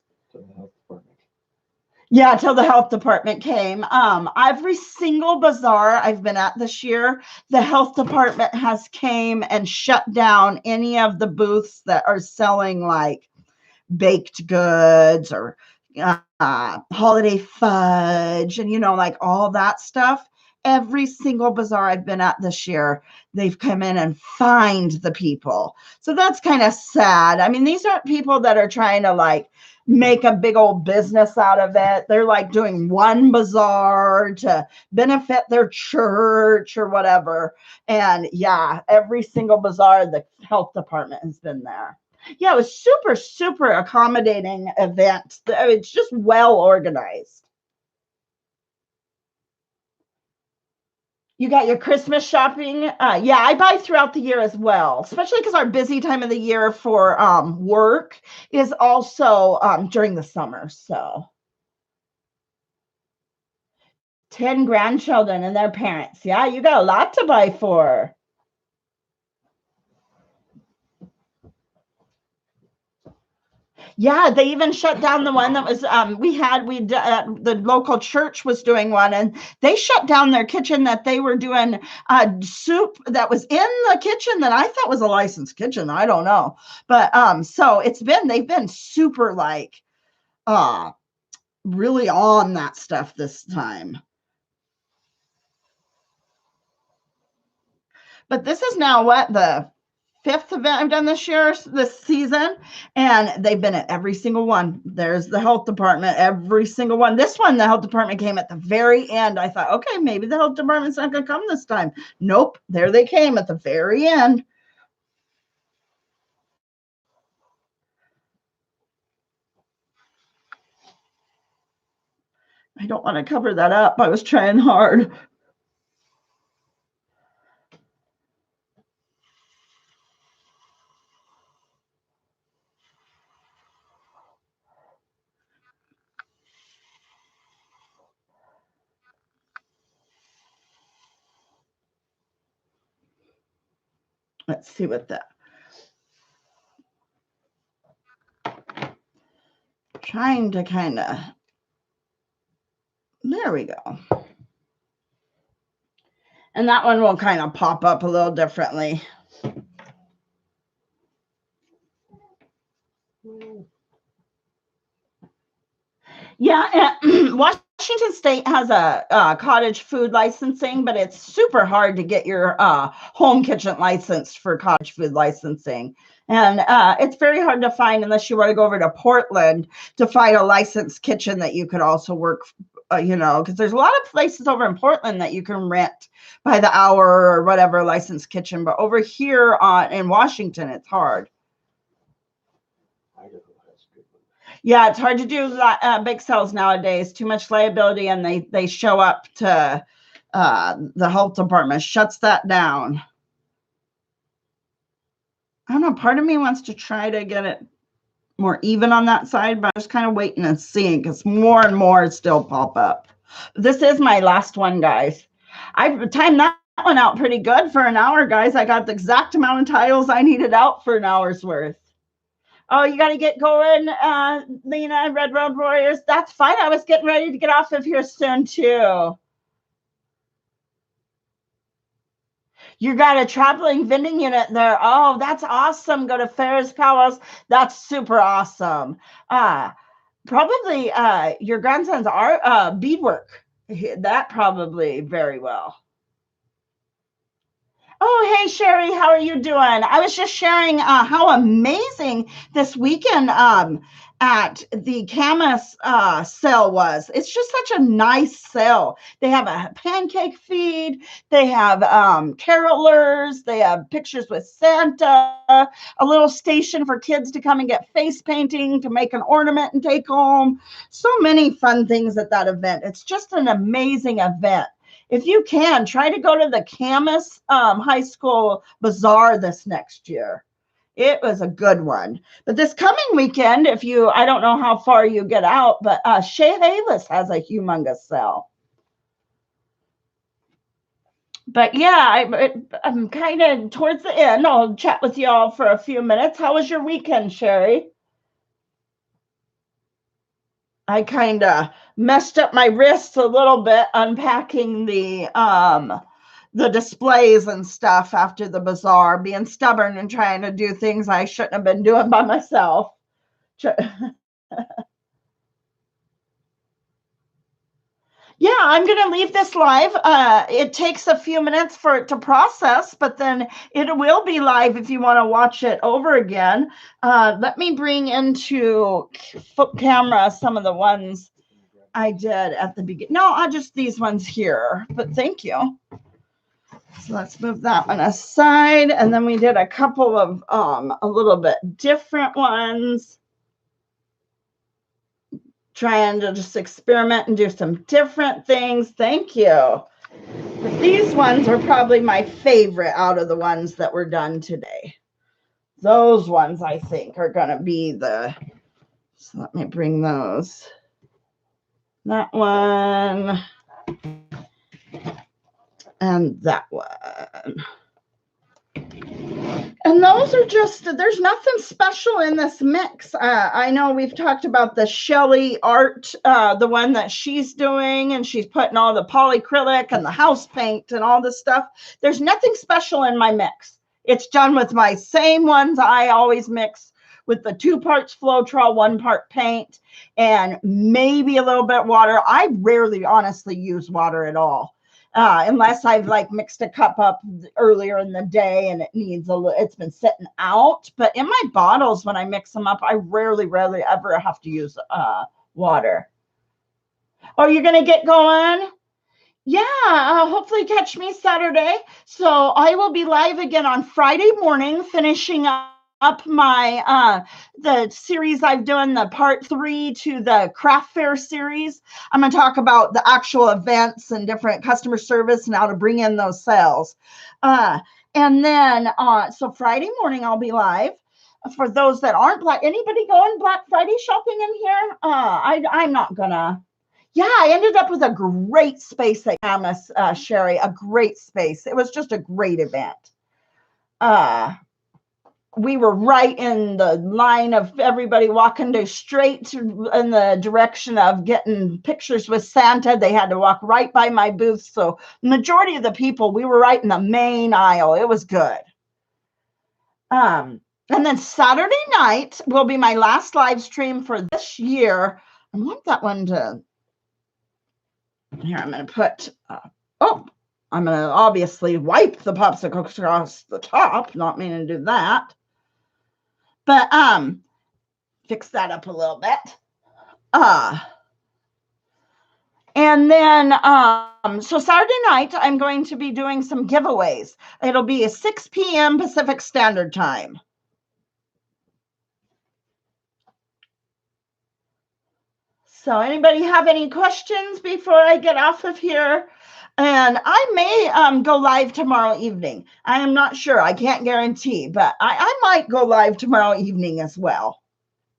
Yeah, till the health department came. Every single bazaar I've been at this year, the health department has came and shut down any of the booths that are selling like baked goods or holiday fudge and, like all that stuff. Every single bazaar I've been at this year, they've come in and fined the people. So that's kind of sad. I mean, these aren't people that are trying to like make a big old business out of it. They're like doing one bazaar to benefit their church or whatever. And yeah, every single bazaar, the health department has been there. Yeah, it was super, super accommodating event. It's just well organized. You got your Christmas shopping. Yeah, I buy throughout the year as well, especially because our busy time of the year for work is also during the summer. So 10 grandchildren and their parents. Yeah, you got a lot to buy for. Yeah, they even shut down the one that was the local church was doing one, and they shut down their kitchen that they were doing soup that was in the kitchen that I thought was a licensed kitchen. I don't know, but so they've been super like uh really on that stuff this time. But this is now what, the fifth event I've done this season, and they've been at every single one. There's the health department, every single one. This one, the health department came at the very end. I thought, okay, maybe the health department's not going to come this time. Nope, there they came at the very end. I don't want to cover that up. I was trying hard. Let's see what that. Trying to kind of. There we go. And that one will kind of pop up a little differently. Yeah, Washington State has a cottage food licensing, but it's super hard to get your home kitchen licensed for cottage food licensing. And it's very hard to find unless you want to go over to Portland to find a licensed kitchen that you could also work, because there's a lot of places over in Portland that you can rent by the hour or whatever licensed kitchen. But over here in Washington, it's hard. Yeah, it's hard to do bake sales nowadays. Too much liability, and they show up to the health department shuts that down. I don't know. Part of me wants to try to get it more even on that side, but I'm just kind of waiting and seeing because more and more still pop up. This is my last one, guys. I've timed that one out pretty good for an hour, guys. I got the exact amount of tiles I needed out for an hour's worth. Oh, you got to get going, Lena, Red Road Warriors. That's fine. I was getting ready to get off of here soon, too. You got a traveling vending unit there. Oh, that's awesome. Go to Ferris Palace. That's super awesome. Probably your grandson's art beadwork. That probably very well. Oh, hey, Sherry, how are you doing? I was just sharing how amazing this weekend at the Camus sale was. It's just such a nice sale. They have a pancake feed. They have carolers. They have pictures with Santa, a little station for kids to come and get face painting, to make an ornament and take home. So many fun things at that event. It's just an amazing event. If you can, try to go to the Camus High School Bazaar this next year. It was a good one. But this coming weekend, I don't know how far you get out, but Shea Halis has a humongous sale. But yeah, I'm kind of towards the end. I'll chat with y'all for a few minutes. How was your weekend, Sherry? I kind of messed up my wrists a little bit unpacking the displays and stuff after the bazaar, being stubborn and trying to do things I shouldn't have been doing by myself. Yeah, I'm going to leave this live. It takes a few minutes for it to process, but then it will be live if you want to watch it over again. Let me bring into camera some of the ones I did at the beginning. No, I'll just these ones here, but thank you. So let's move that one aside. And then we did a couple of a little bit different ones. Trying to just experiment and do some different things. Thank you. But these ones are probably my favorite out of the ones that were done today. Those ones I think are going to be the, so let me bring those. That one and that one. And those are just, there's nothing special in this mix. I know we've talked about the Shelly art, the one that she's doing, and she's putting all the polyacrylic and the house paint and all this stuff. There's nothing special in my mix. It's done with my same ones I always mix with the 2 parts Floetrol, 1 part paint, and maybe a little bit water. I rarely honestly use water at all. Unless I've like mixed a cup up earlier in the day and it needs a little, it's been sitting out. But in my bottles, when I mix them up, I rarely ever have to use water. Oh, you're going to get going? Yeah, hopefully catch me Saturday. So I will be live again on Friday morning, finishing up my the series I've done, the part 3 to the craft fair series. I'm going to talk about the actual events and different customer service and how to bring in those sales. And then so Friday morning I'll be live. For those that aren't anybody going Black Friday shopping in here? I'm not gonna. Yeah, I ended up with a great space at Camas, Sherry, a great space. It was just a great event. We were right in the line of everybody walking straight in the direction of getting pictures with Santa. They had to walk right by my booth. So majority of the people, we were right in the main aisle. It was good. And then Saturday night will be my last live stream for this year. I want that one to, here, I'm going to put, I'm going to obviously wipe the popsicle across the top. Not meaning to do that. But fix that up a little bit. And then so Saturday night I'm going to be doing some giveaways. It'll be 6 p.m. Pacific Standard Time. So anybody have any questions before I get off of here? And I may go live tomorrow evening. I am not sure. I can't guarantee, but I might go live tomorrow evening as well.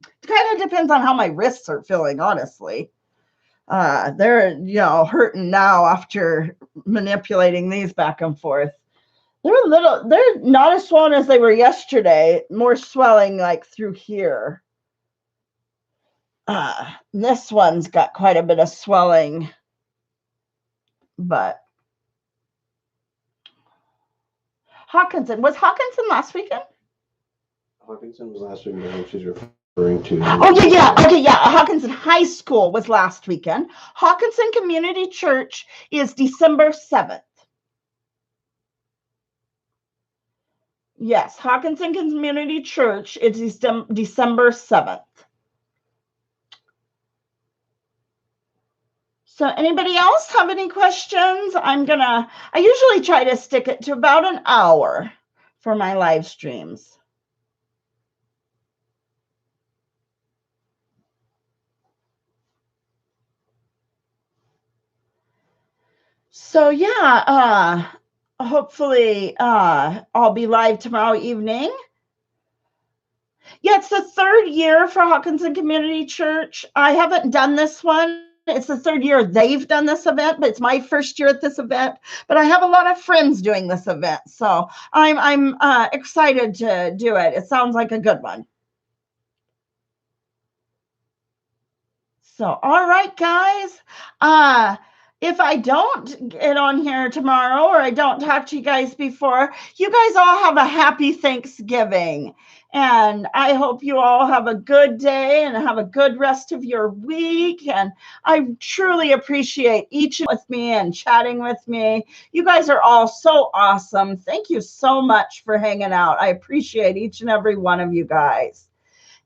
It kind of depends on how my wrists are feeling, honestly. They're, hurting now after manipulating these back and forth. They're not as swollen as they were yesterday, more swelling like through here. This one's got quite a bit of swelling. But Hawkinson, was Hawkinson last weekend? Hawkinson was last weekend. I think she's referring to. Oh, yeah. Okay, yeah. Hawkinson High School was last weekend. Hawkinson Community Church is December 7th. Yes, Hawkinson Community Church is December 7th. So anybody else have any questions? I usually try to stick it to about an hour for my live streams. So yeah, hopefully I'll be live tomorrow evening. Yeah, it's the 3rd year for Hawkinson Community Church. I haven't done this one. It's the 3rd year they've done this event, but it's my 1st year at this event. But I have a lot of friends doing this event, so I'm excited to do it. It sounds like a good one. So, all right, guys. If I don't get on here tomorrow or I don't talk to you guys before, you guys all have a happy Thanksgiving. And I hope you all have a good day and have a good rest of your week. And I truly appreciate each with me and chatting with me. You guys are all so awesome. Thank you so much for hanging out. I appreciate each and every one of you guys.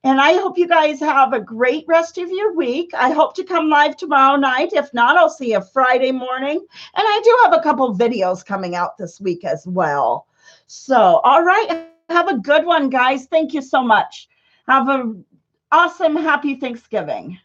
And I hope you guys have a great rest of your week. I hope to come live tomorrow night. If not, I'll see you Friday morning. And I do have a couple videos coming out this week as well. So, all right. Have a good one, guys. Thank you so much. Have an awesome, happy Thanksgiving.